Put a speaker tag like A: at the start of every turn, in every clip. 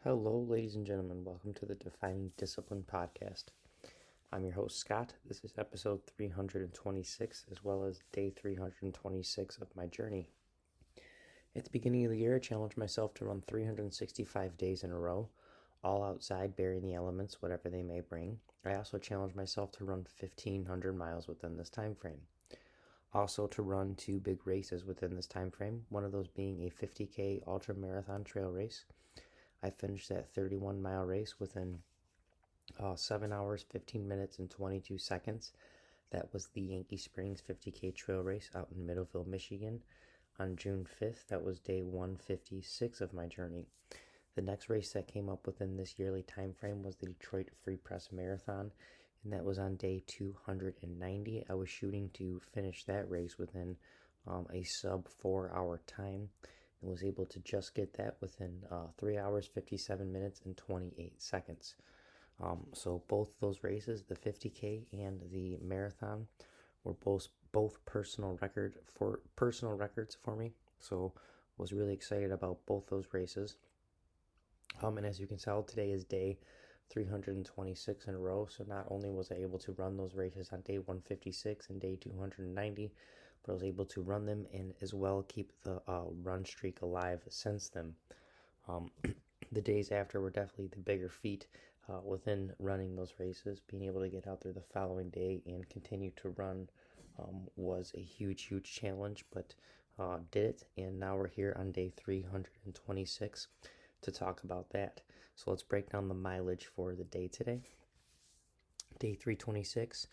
A: Hello, ladies and gentlemen. Welcome to the Defining Discipline podcast. I'm your host, Scott. This is episode 326, as well as day 326 of my journey. At the beginning of the year, I challenged myself to run 365 days in a row, all outside, bearing the elements, whatever they may bring. I also challenged myself to run 1,500 miles within this time frame. Also, to run 2 big races within this time frame, one of those being a 50K ultra marathon trail race. I finished that 31-mile race within 7 hours, 15 minutes, and 22 seconds. That was the Yankee Springs 50K trail race out in Middleville, Michigan on June 5th. That was day 156 of my journey. The next race that came up within this yearly time frame was the Detroit Free Press Marathon, and that was on day 290. I was shooting to finish that race within a sub 4-hour time, and was able to just get that within 3 hours, 57 minutes, and 28 seconds. So both those races, the 50K and the marathon, were both personal records for me. So was really excited about both those races. And as you can tell, today is day 326 in a row. So not only was I able to run those races on day 156 and day 290, but I was able to run them and as well keep the run streak alive since then. The days after were definitely the bigger feat within running those races. Being able to get out there the following day and continue to run was a huge challenge, but did it. And now we're here on day 326 to talk about that. So let's break down the mileage for the day today. Day 326.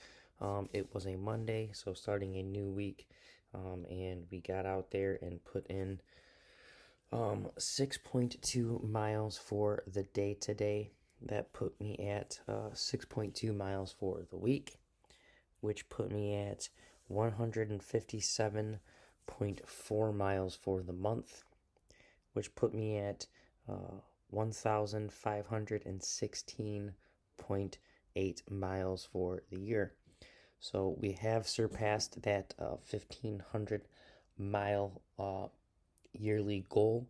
A: It was a Monday, so starting a new week, and we got out there and put in 6.2 miles for the day today. That put me at 6.2 miles for the week, which put me at 157.4 miles for the month, which put me at 1,516.8 miles for the year. So we have surpassed that 1,500 mile yearly goal.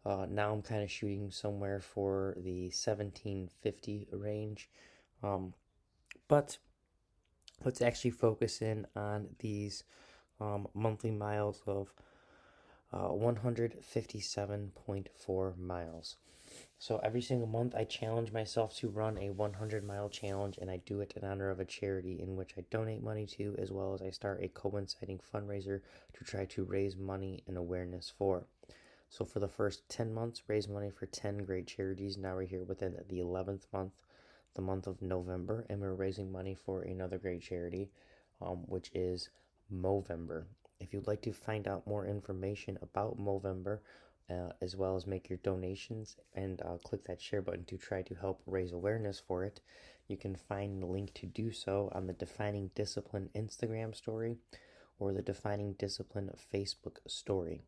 A: Now I'm kind of shooting somewhere for the 1,750 range. But let's actually focus in on these monthly miles of 157.4 miles. So every single month I challenge myself to run a 100-mile challenge, and I do it in honor of a charity in which I donate money to, as well as I start a coinciding fundraiser to try to raise money and awareness for. So for the first 10 months, raise money for 10 great charities. Now we're here within the 11th month, the month of November, and we're raising money for another great charity, which is Movember. If you'd like to find out more information about Movember, as well as make your donations and click that share button to try to help raise awareness for it, you can find the link to do so on the Defining Discipline Instagram story or the Defining Discipline Facebook story.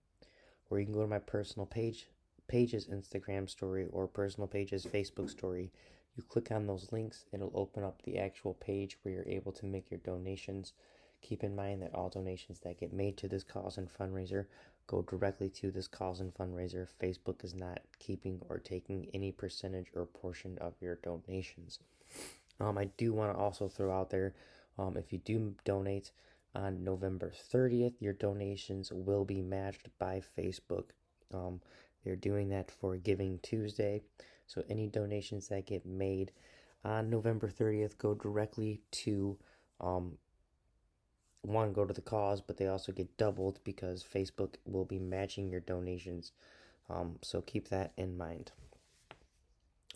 A: Or you can go to my personal page's Instagram story or personal page's Facebook story. You click on those links, it'll open up the actual page where you're able to make your donations. Keep in mind that all donations that get made to this cause and fundraiser go directly to this cause and fundraiser. Facebook is not keeping or taking any percentage or portion of your donations. I do want to also throw out there, if you do donate on November 30th, your donations will be matched by Facebook. They're doing that for Giving Tuesday. So any donations that get made on November 30th go directly to go to the cause, but they also get doubled because Facebook will be matching your donations. So keep that in mind.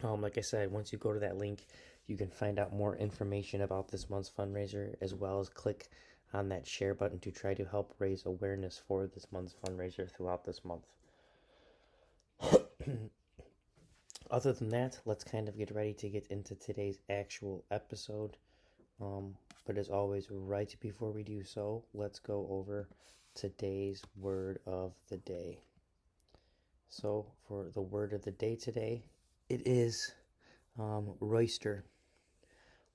A: Like I said, once you go to that link, you can find out more information about this month's fundraiser, as well as click on that share button to try to help raise awareness for this month's fundraiser throughout this month. Other than that, let's kind of get ready to get into today's actual episode. But as always, right before we do so, let's go over today's word of the day. So for the word of the day today, it is roister.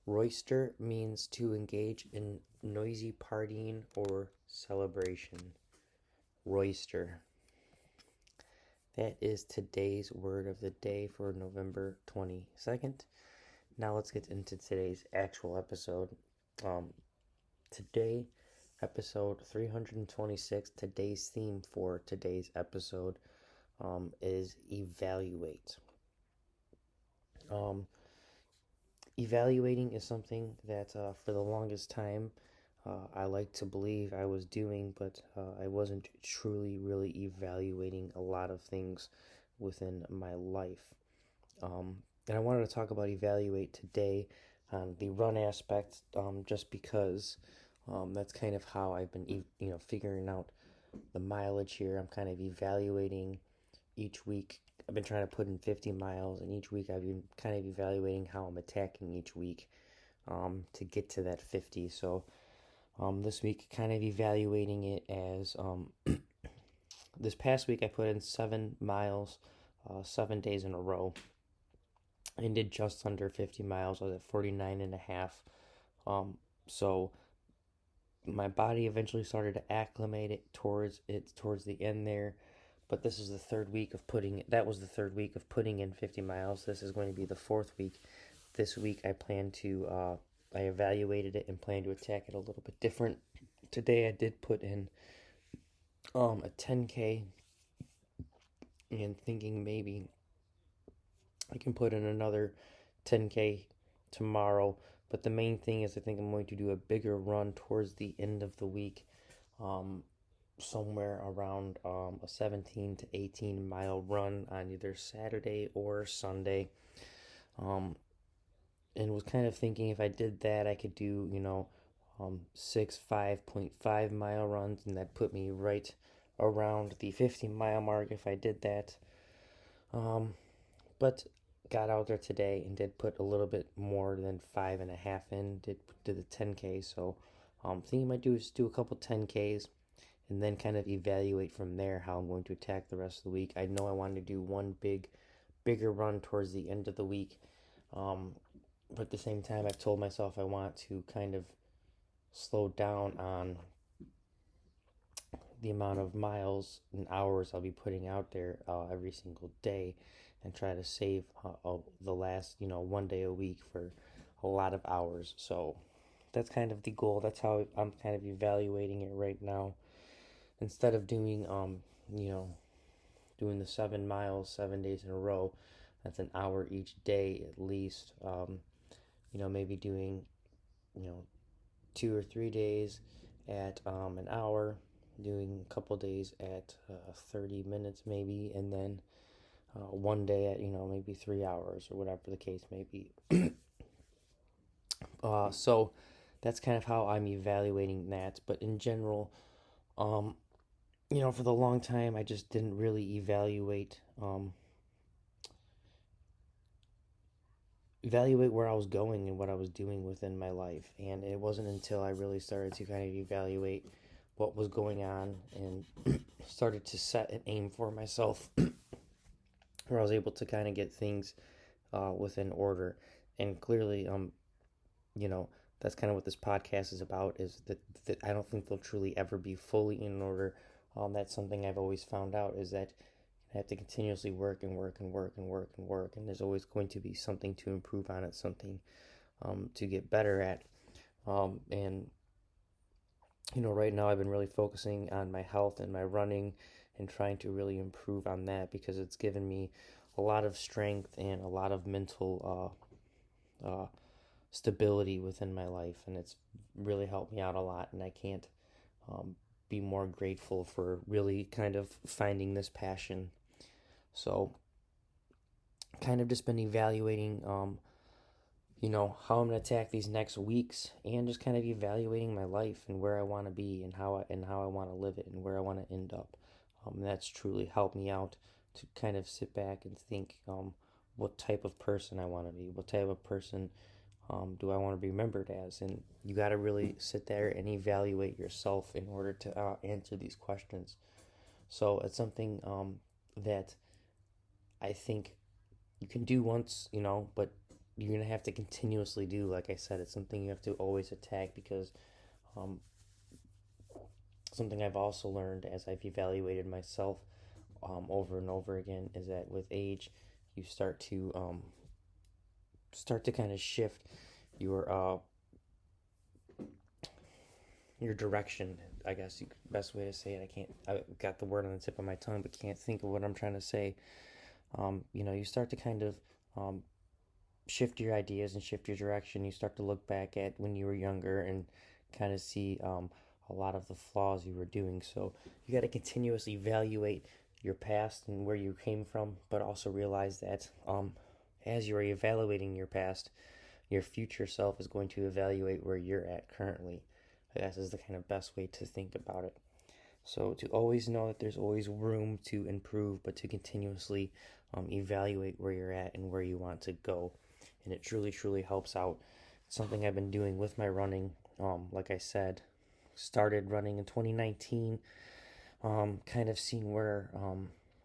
A: Roister means to engage in noisy partying or celebration. Roister. That is today's word of the day for November 22nd. Now let's get into today's actual episode. Today, episode 326, today's theme for today's episode is evaluate. Evaluating is something that for the longest time I like to believe I was doing, but I wasn't truly really evaluating a lot of things within my life. And I wanted to talk about evaluate today on the run aspect, just because that's kind of how I've been, figuring out the mileage here. I'm kind of evaluating each week. I've been trying to put in 50 miles, and each week I've been kind of evaluating how I'm attacking each week to get to that 50. So this week, kind of evaluating it as this past week I put in 7 miles, 7 days in a row, and did just under 50 miles. I was at 49 and a half. So my body eventually started to acclimate it towards the end there. But this is the third week of that was the third week of putting in 50 miles. This is going to be the fourth week. This week I plan to, I evaluated it and plan to attack it a little bit different. Today I did put in a 10K and thinking maybe I can put in another 10K tomorrow. But the main thing is I think I'm going to do a bigger run towards the end of the week. Somewhere around a 17 to 18 mile run on either Saturday or Sunday. And was kind of thinking if I did that, I could do, 6 5.5 mile runs, and that put me right around the 50 mile mark if I did that. But got out there today and did put a little bit more than 5.5 in, did the 10K. So thinking I might do a couple 10Ks and then kind of evaluate from there how I'm going to attack the rest of the week. I know I want to do one bigger run towards the end of the week. But at the same time, I've told myself I want to kind of slow down on the amount of miles and hours I'll be putting out there every single day, and try to save the last, one day a week for a lot of hours. So that's kind of the goal. That's how I'm kind of evaluating it right now. Instead of doing, doing the 7 miles 7 days in a row, that's an hour each day at least. Maybe doing, 2 or 3 days at an hour, doing a couple days at 30 minutes maybe, and then one day at, maybe 3 hours or whatever the case may be. So that's kind of how I'm evaluating that. But in general, for the long time, I just didn't really evaluate where I was going and what I was doing within my life. And it wasn't until I really started to kind of evaluate what was going on and started to set an aim for myself where I was able to kind of get things within order. And clearly, that's kind of what this podcast is about, is that I don't think they'll truly ever be fully in order. That's something I've always found out, is that I have to continuously work and work and work and work and work, and there's always going to be something to improve on it, something to get better at. And right now I've been really focusing on my health and my running and trying to really improve on that, because it's given me a lot of strength and a lot of mental stability within my life, and it's really helped me out a lot, and I can't be more grateful for really kind of finding this passion. So kind of just been evaluating how I'm going to attack these next weeks, and just kind of evaluating my life and where I want to be and how I want to live it and where I want to end up. That's truly helped me out to kind of sit back and think what type of person I want to be, what type of person do I want to be remembered as. And you got to really sit there and evaluate yourself in order to answer these questions. So it's something that I think you can do once, but you're going to have to continuously do. Like I said, it's something you have to always attack, because something I've also learned as I've evaluated myself over and over again is that with age, you start to kind of shift your your direction. I guess best way to say it. I got the word on the tip of my tongue, but can't think of what I'm trying to say. You start to kind of um, shift your ideas and shift your direction. You start to look back at when you were younger and kind of see a lot of the flaws you were doing. So you got to continuously evaluate your past and where you came from, but also realize that as you are evaluating your past, your future self is going to evaluate where you're at currently. I guess is the kind of best way to think about it. So to always know that there's always room to improve, but to continuously evaluate where you're at and where you want to go. And it truly, truly helps out. It's something I've been doing with my running. Like I said, started running in 2019, kind of seeing where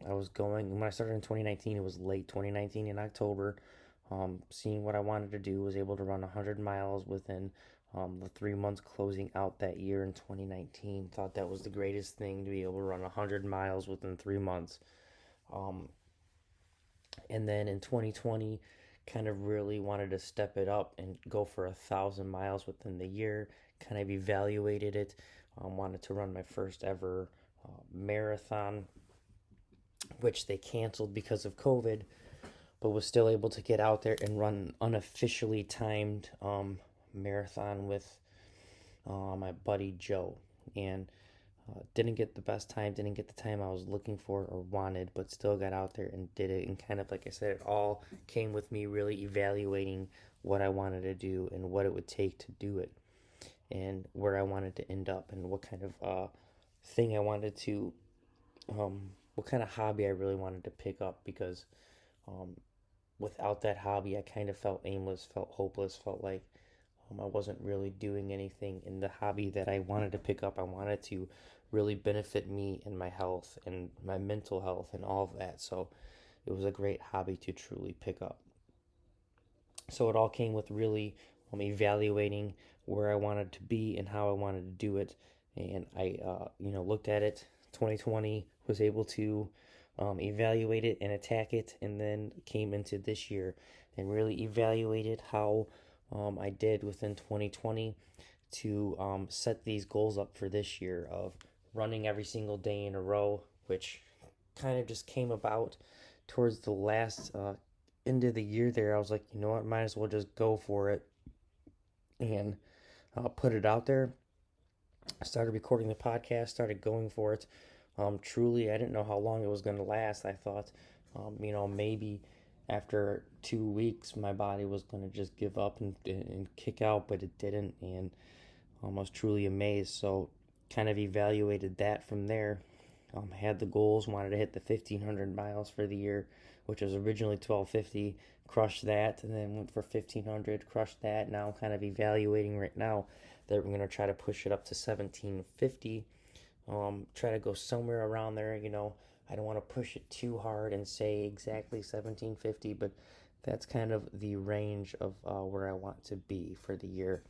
A: I was going. When I started in 2019, it was late 2019 in October. Seeing what I wanted to do, was able to run 100 miles within the 3 months closing out that year in 2019. Thought that was the greatest thing to be able to run 100 miles within 3 months. Um, and then in 2020, kind of really wanted to step it up and go for 1,000 miles within the year. Kind of evaluated it. Wanted to run my first ever marathon, which they canceled because of COVID, but was still able to get out there and run an unofficially timed marathon with my buddy Joe. And didn't get the best time, didn't get the time I was looking for or wanted, but still got out there and did it. And kind of, like I said, it all came with me really evaluating what I wanted to do and what it would take to do it, and where I wanted to end up, and what kind of thing I wanted to, what kind of hobby I really wanted to pick up. Because um, without that hobby, I kind of felt aimless, felt hopeless, felt like I wasn't really doing anything in the hobby that I wanted to pick up. I wanted to really benefit me and my health and my mental health and all of that. So it was a great hobby to truly pick up. So it all came with really evaluating where I wanted to be and how I wanted to do it. And I, looked at it. 2020 was able to evaluate it and attack it, and then came into this year and really evaluated how I did within 2020 to set these goals up for this year of running every single day in a row, which kind of just came about towards the last end of the year there. I was like, you know what, might as well just go for it and put it out there. I started recording the podcast, started going for it. Truly, I didn't know how long it was going to last. I thought, maybe after 2 weeks, my body was going to just give up and kick out, but it didn't. And I was truly amazed. So, kind of evaluated that from there. Had the goals, wanted to hit the 1,500 miles for the year, which was originally 1,250. Crushed that, and then went for 1,500, crushed that. Now I'm kind of evaluating right now that we're going to try to push it up to 1,750. Try to go somewhere around there. I don't want to push it too hard and say exactly 1,750, but that's kind of the range of where I want to be for the year.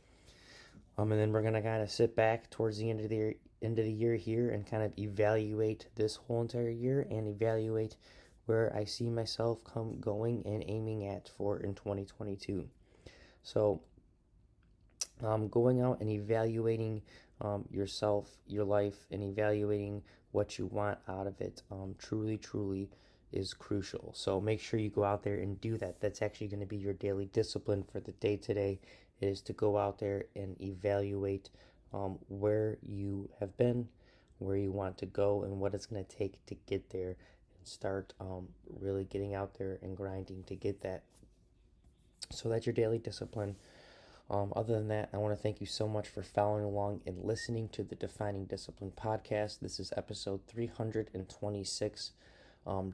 A: And then we're gonna kind of sit back towards the end of the year here and kind of evaluate this whole entire year and evaluate where I see myself going and aiming at for in 2022. So going out and evaluating yourself, your life, and evaluating what you want out of it truly, truly is crucial. So make sure you go out there and do that. That's actually going to be your daily discipline for the day today, is to go out there and evaluate where you have been, where you want to go, and what it's going to take to get there, and start really getting out there and grinding to get that. So that's your daily discipline. Other than that, I want to thank you so much for following along and listening to the Defining Discipline podcast. This is episode 326,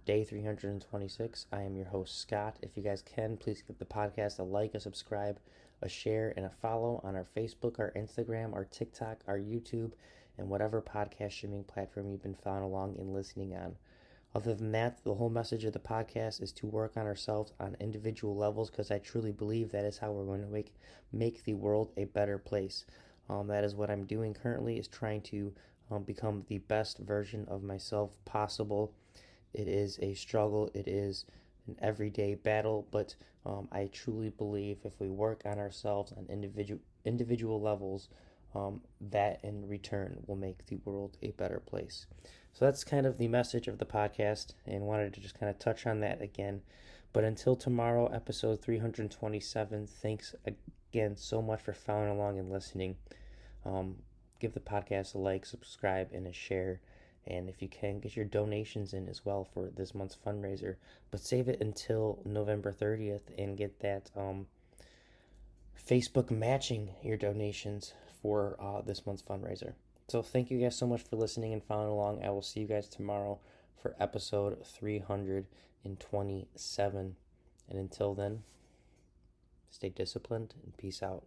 A: day 326. I am your host, Scott. If you guys can, please give the podcast a like, a subscribe, a share, and a follow on our Facebook, our Instagram, our TikTok, our YouTube, and whatever podcast streaming platform you've been following along and listening on. Other than that, the whole message of the podcast is to work on ourselves on individual levels, because I truly believe that is how we're going to make the world a better place. That is what I'm doing currently, is trying to become the best version of myself possible, It is a struggle. It is an everyday battle, but I truly believe if we work on ourselves on individual levels, that in return will make the world a better place. So that's kind of the message of the podcast, and wanted to just kind of touch on that again. But until tomorrow, episode 327, thanks again so much for following along and listening. Give the podcast a like, subscribe, and a share. And if you can, get your donations in as well for this month's fundraiser. But save it until November 30th and get that Facebook matching your donations for this month's fundraiser. So thank you guys so much for listening and following along. I will see you guys tomorrow for episode 327. And until then, stay disciplined and peace out.